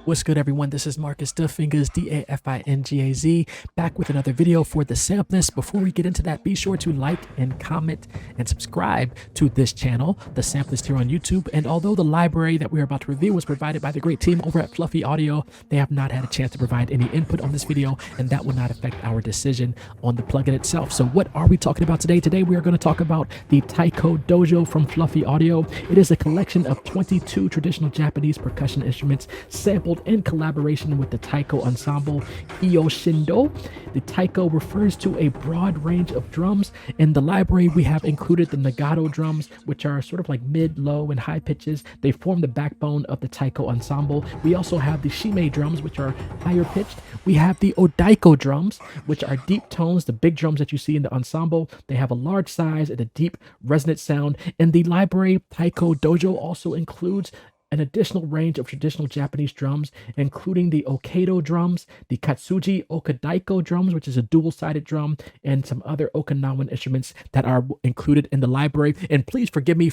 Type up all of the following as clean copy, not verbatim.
What's good, everyone? This is Marcus Fingaz, Dafingaz, back with another video for the Sampleist. Before we get into that, be sure to like and comment and subscribe to this channel, the Sampleist, here on YouTube. And although the library that we're about to review was provided by the great team over at Fluffy Audio, they have not had a chance to provide any input on this video, and that will not affect our decision on the plugin itself. So what are we talking about today? Today we are going to talk about the Taiko Dojo from Fluffy Audio. It is a collection of 22 traditional Japanese percussion instruments sampled in collaboration with the Taiko ensemble Shindo. The Taiko refers to a broad range of drums. In the library, we have included the Nagato drums, which are sort of like mid, low, and high pitches. They form the backbone of the Taiko ensemble. We also have the Shime drums, which are higher pitched. We have the Odaiko drums, which are deep tones, the big drums that you see in the ensemble. They have a large size and a deep resonant sound. In the library, Taiko Dojo also includes an additional range of traditional Japanese drums, including the Okado drums, the Katsuji Okadaiko drums, which is a dual-sided drum, and some other Okinawan instruments that are included in the library. And please forgive me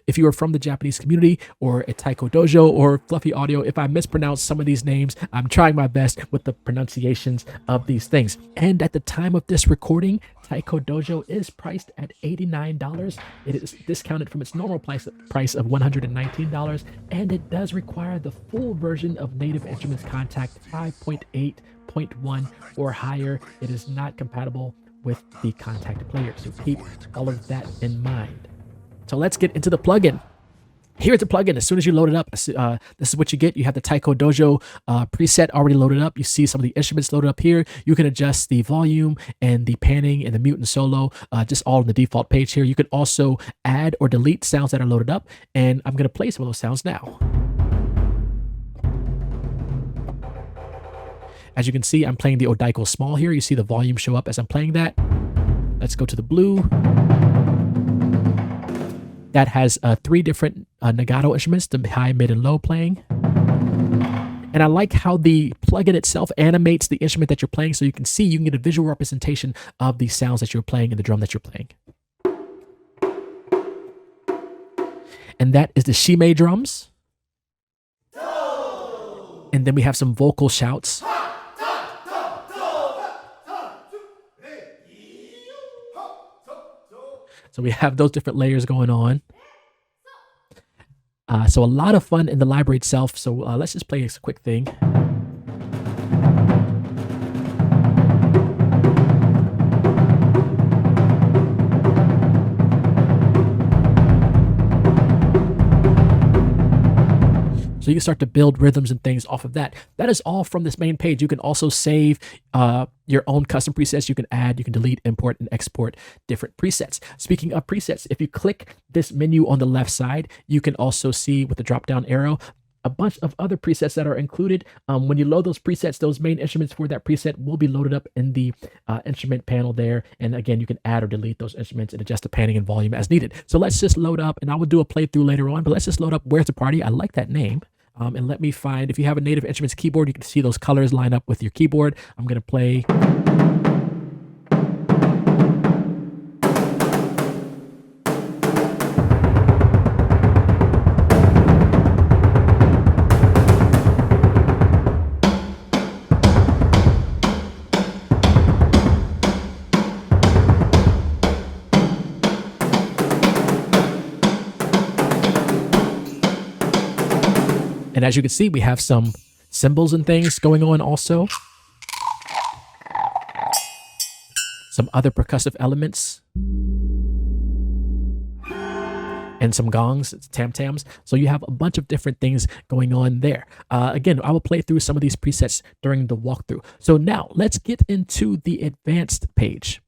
if you are from the Japanese community or a Taiko Dojo or Fluffy Audio, if I mispronounce some of these names. I'm trying my best with the pronunciations of these things. And at the time of this recording, Taiko Dojo is priced at $89. It is discounted from its normal price of $119, and it does require the full version of Native Instruments Contact 5.8.1 or higher. It is not compatible with the Contact player, so keep all of that in mind. So let's get into the plugin. Here's the plugin. As soon as you load it up, this is what you get. You have the Taiko Dojo preset already loaded up. You see some of the instruments loaded up here. You can adjust the volume and the panning and the mute and solo, just all in the default page here. You can also add or delete sounds that are loaded up, and I'm going to play some of those sounds now. As you can see, I'm playing the Odaiko small here. You see the volume show up as I'm playing that. Let's go to the blue. That has three different Nagato instruments, the high, mid, and low playing. And I like how the plugin itself animates the instrument that you're playing, so you can get a visual representation of the sounds that you're playing and the drum that you're playing. And that is the Shime drums. And then we have some vocal shouts. So we have those different layers going on. So a lot of fun in the library itself. So let's just play a quick thing. So you can start to build rhythms and things off of that. That is all from this main page. You can also save your own custom presets. You can add, you can delete, import, and export different presets. Speaking of presets, if you click this menu on the left side, you can also see with the drop-down arrow a bunch of other presets that are included. When you load those presets, those main instruments for that preset will be loaded up in the instrument panel there. And again, you can add or delete those instruments and adjust the panning and volume as needed. So let's just load up, and I will do a playthrough later on, but let's just load up Where's the Party? I like that name. And let me find, if you have a Native Instruments keyboard, you can see those colors line up with your keyboard. I'm going to play. And as you can see, we have some cymbals and things going on also. Some other percussive elements. And some gongs, tam-tams. So you have a bunch of different things going on there. Again, I will play through some of these presets during the walkthrough. So now let's get into the advanced page.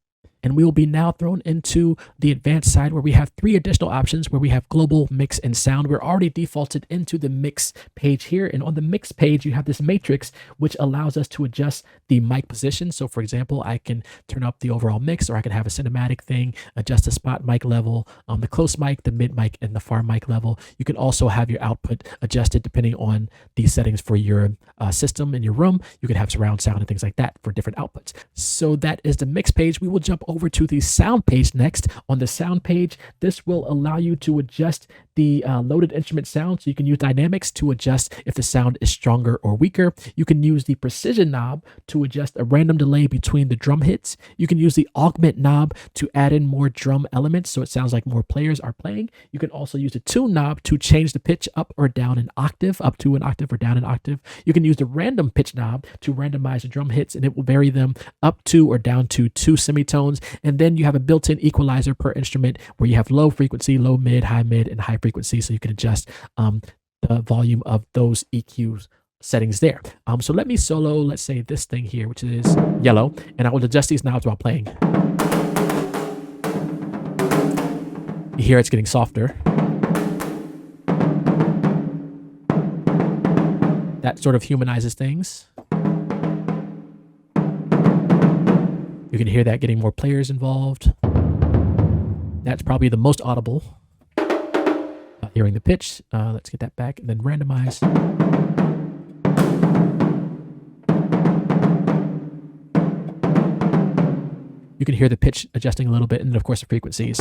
And we will be now thrown into the advanced side where we have three additional options where we have global, mix, and sound. We're already defaulted into the mix page here. And on the mix page, you have this matrix, which allows us to adjust the mic position. So for example, I can turn up the overall mix, or I can have a cinematic thing, adjust the spot mic level, the close mic, the mid mic, and the far mic level. You can also have your output adjusted depending on the settings for your system in your room. You can have surround sound and things like that for different outputs. So that is the mix page. We will jump over to the sound page next. On the sound page, this will allow you to adjust the loaded instrument sound. So you can use dynamics to adjust if the sound is stronger or weaker. You can use the precision knob to adjust a random delay between the drum hits. You can use the augment knob to add in more drum elements so it sounds like more players are playing. You can also use the tune knob to change the pitch up or down an octave, up to an octave or down an octave. You can use the random pitch knob to randomize the drum hits, and it will vary them up to or down to 2 semitones. And then you have a built-in equalizer per instrument where you have low frequency, low mid, and high frequency, so you can adjust the volume of those EQ settings there. So let me solo, let's say this thing here, which is yellow, and I will adjust these knobs while playing. You hear it's getting softer. That sort of humanizes things. You can hear that getting more players involved. That's probably the most audible. Hearing the pitch. Let's get that back and then randomize. You can hear the pitch adjusting a little bit, and then of course the frequencies.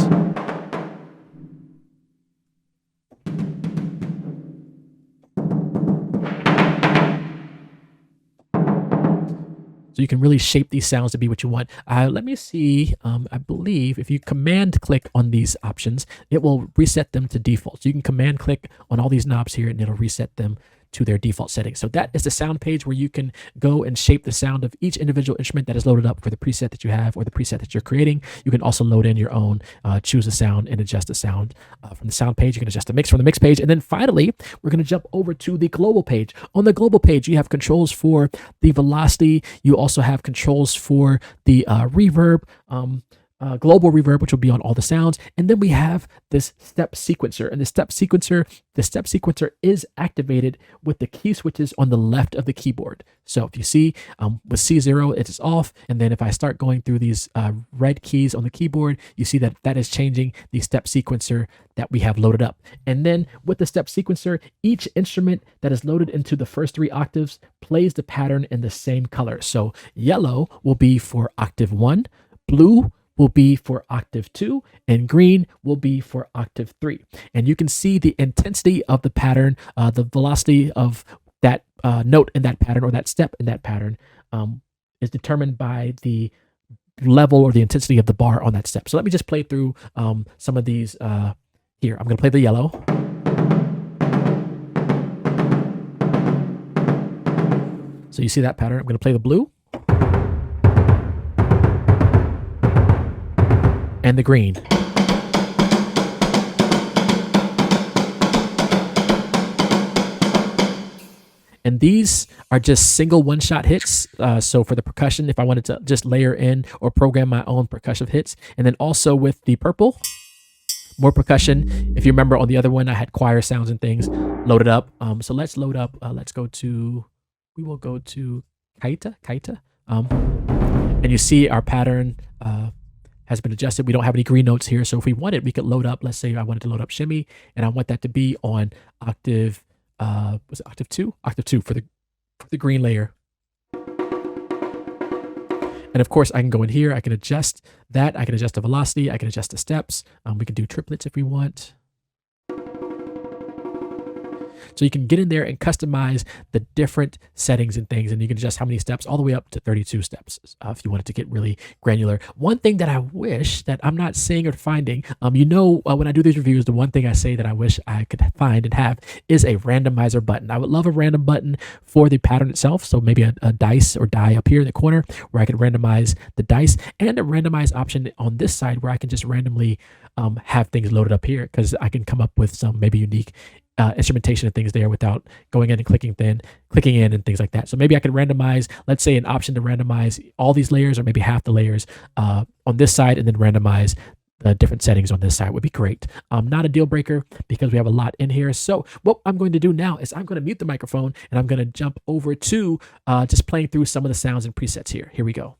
So you can really shape these sounds to be what you want. Let me see. I believe if you command click on these options, it will reset them to default. So you can command click on all these knobs here and it'll reset them to their default settings. So that is the sound page where you can go and shape the sound of each individual instrument that is loaded up for the preset that you have or the preset that you're creating. You can also load in your own, choose a sound and adjust the sound from the sound page. You can adjust the mix from the mix page. And then finally, we're going to jump over to the global page. On the global page, you have controls for the velocity. You also have controls for the reverb, global reverb, which will be on all the sounds. And then we have this step sequencer, and the step sequencer is activated with the key switches on the left of the keyboard. So if you see with C0, it is off. And then if I start going through these red keys on the keyboard, you see that that is changing the step sequencer that we have loaded up. And then with the step sequencer, each instrument that is loaded into the first 3 octaves plays the pattern in the same color. So yellow will be for octave 1, blue will be for octave 2, and green will be for octave 3. And you can see the intensity of the pattern, the velocity of that note in that pattern or that step in that pattern is determined by the level or the intensity of the bar on that step. So let me just play through some of these here. I'm going to play the yellow. So you see that pattern. I'm going to play the blue. And the green. And these are just single one-shot hits. So for the percussion, if I wanted to just layer in or program my own percussive hits. And then also with the purple, more percussion. If you remember on the other one, I had choir sounds and things loaded up. So let's load up. We will go to Kaita. And you see our pattern has been adjusted. We don't have any green notes here. So if we wanted, we could load up, let's say I wanted to load up shimmy and I want that to be on octave, was it octave 2? Octave 2 for the green layer. And of course I can go in here, I can adjust that. I can adjust the velocity. I can adjust the steps. We can do triplets if we want. So you can get in there and customize the different settings and things, and you can adjust how many steps all the way up to 32 steps if you wanted to get really granular. One thing that I wish that I'm not seeing or finding, when I do these reviews, the one thing I say that I wish I could find and have is a randomizer button. I would love a random button for the pattern itself. So maybe a dice or die up here in the corner where I could randomize the dice, and a randomize option on this side where I can just randomly have things loaded up here, because I can come up with some maybe unique instrumentation and things there without going in and clicking in and things like that. So maybe I could randomize, let's say an option to randomize all these layers or maybe half the layers on this side, and then randomize the different settings on this side would be great. Not a deal breaker because we have a lot in here. So what I'm going to do now is I'm going to mute the microphone and I'm going to jump over to just playing through some of the sounds and presets here. Here we go.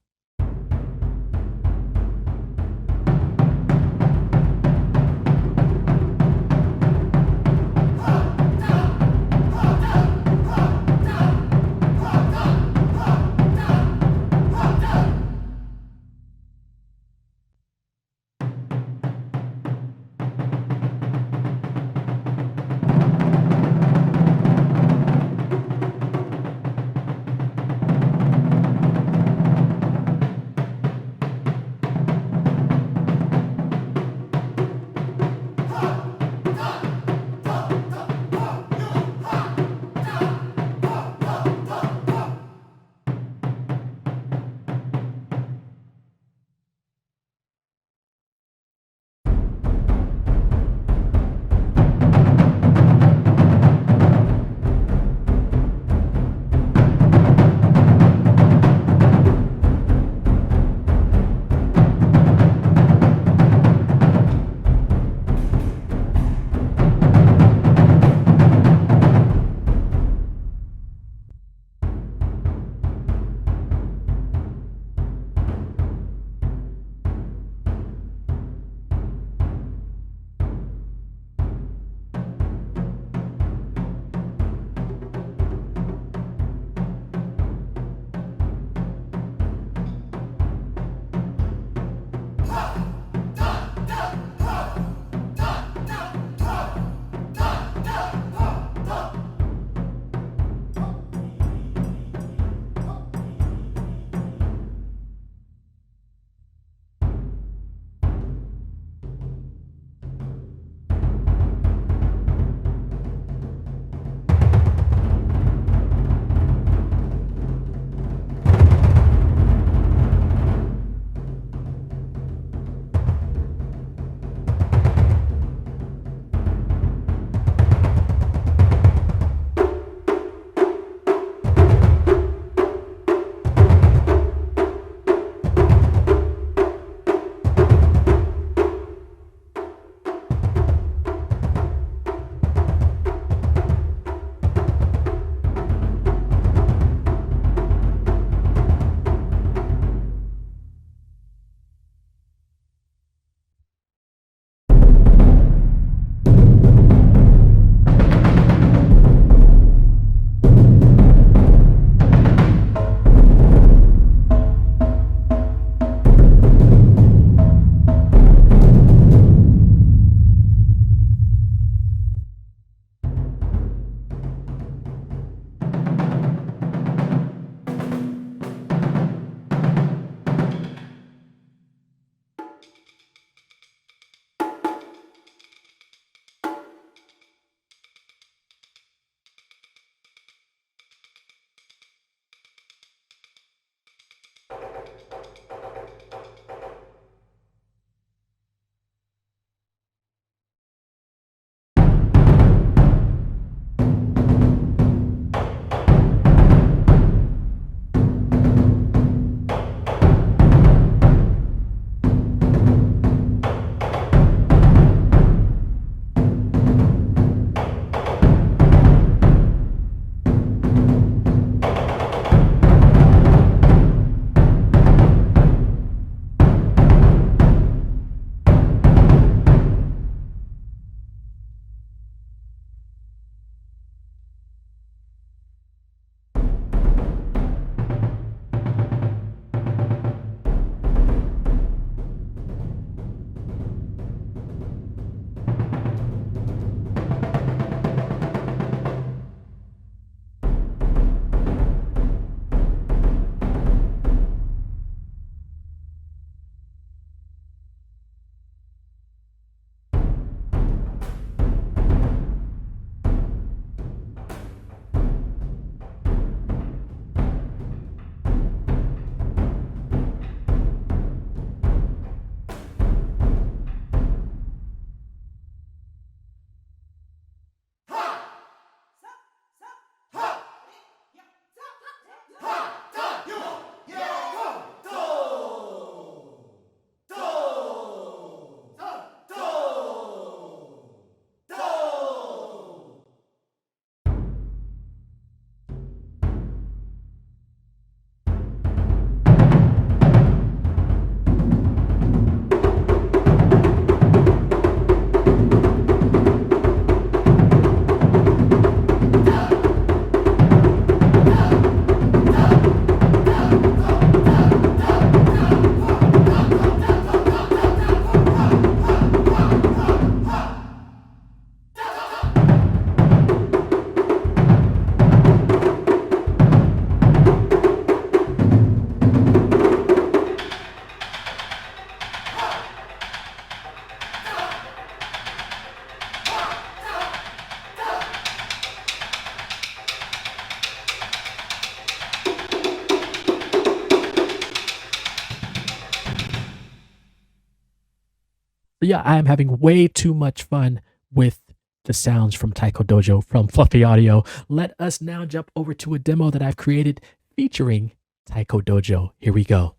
So yeah, I am having way too much fun with the sounds from Taiko Dojo from Fluffy Audio. Let us now jump over to a demo that I've created featuring Taiko Dojo. Here we go.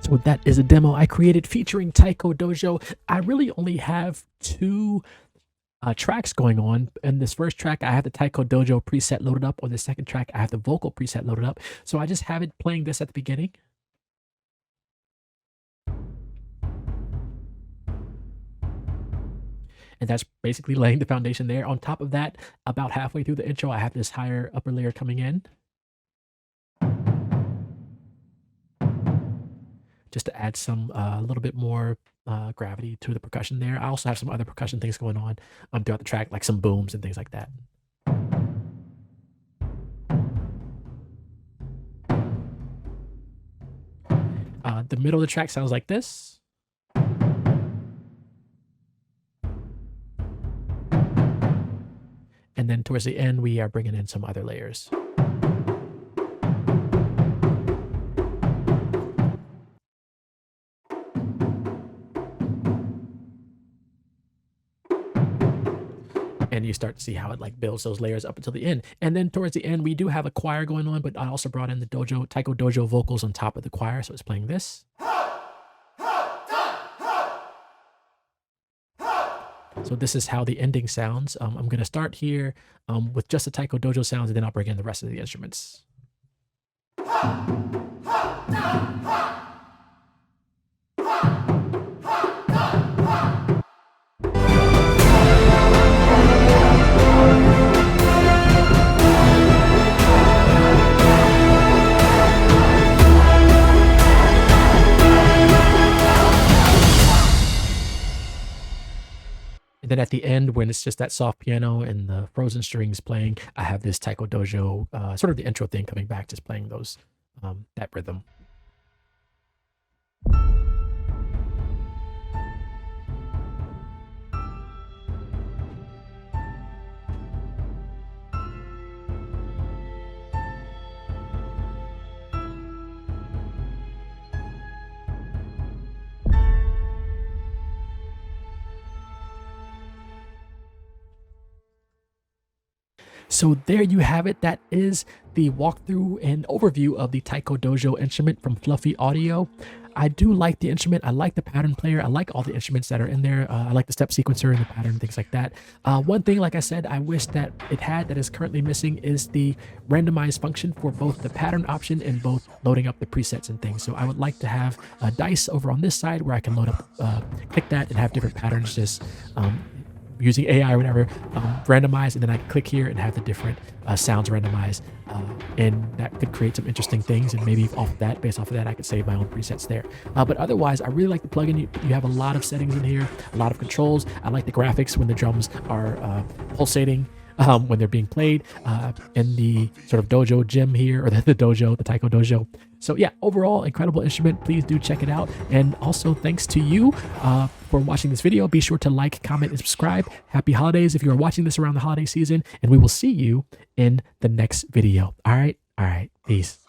So that is a demo I created featuring Taiko Dojo. I really only have two tracks going on. In this first track, I have the Taiko Dojo preset loaded up. On the second track, I have the vocal preset loaded up. So I just have it playing this at the beginning. And that's basically laying the foundation there. On top of that, about halfway through the intro, I have this higher upper layer coming in, just to add some a little bit more gravity to the percussion there. I also have some other percussion things going on throughout the track, like some booms and things like that. The middle of the track sounds like this. And then towards the end, we are bringing in some other layers. And you start to see how it like builds those layers up until the end. And then towards the end, we do have a choir going on, but I also brought in the Taiko Dojo vocals on top of the choir. So it's playing this. So this is how the ending sounds. I'm going to start here with just the Taiko Dojo sounds, and then I'll bring in the rest of the instruments. And then at the end, when it's just that soft piano and the frozen strings playing, I have this Taiko Dojo, sort of the intro thing coming back, just playing those, that rhythm. So there you have it. That is the walkthrough and overview of the Taiko Dojo instrument from Fluffy Audio. I do like the instrument. I like the pattern player. I like all the instruments that are in there. I like the step sequencer and the pattern, things like that. One thing, like I said, I wish that it had that is currently missing is the randomized function for both the pattern option and both loading up the presets and things. So I would like to have a dice over on this side where I can load up, click that and have different patterns just using AI or whatever, randomized, and then I can click here and have the different sounds randomized, and that could create some interesting things, and maybe based off of that, I could save my own presets there. But otherwise, I really like the plugin. You have a lot of settings in here, a lot of controls. I like the graphics when the drums are pulsating, when they're being played in the sort of dojo gym here, or the dojo, the Taiko Dojo. So yeah, overall, incredible instrument. Please do check it out. And also thanks to you for watching this video. Be sure to like, comment, and subscribe. Happy holidays if you are watching this around the holiday season, and we will see you in the next video. All right. Peace.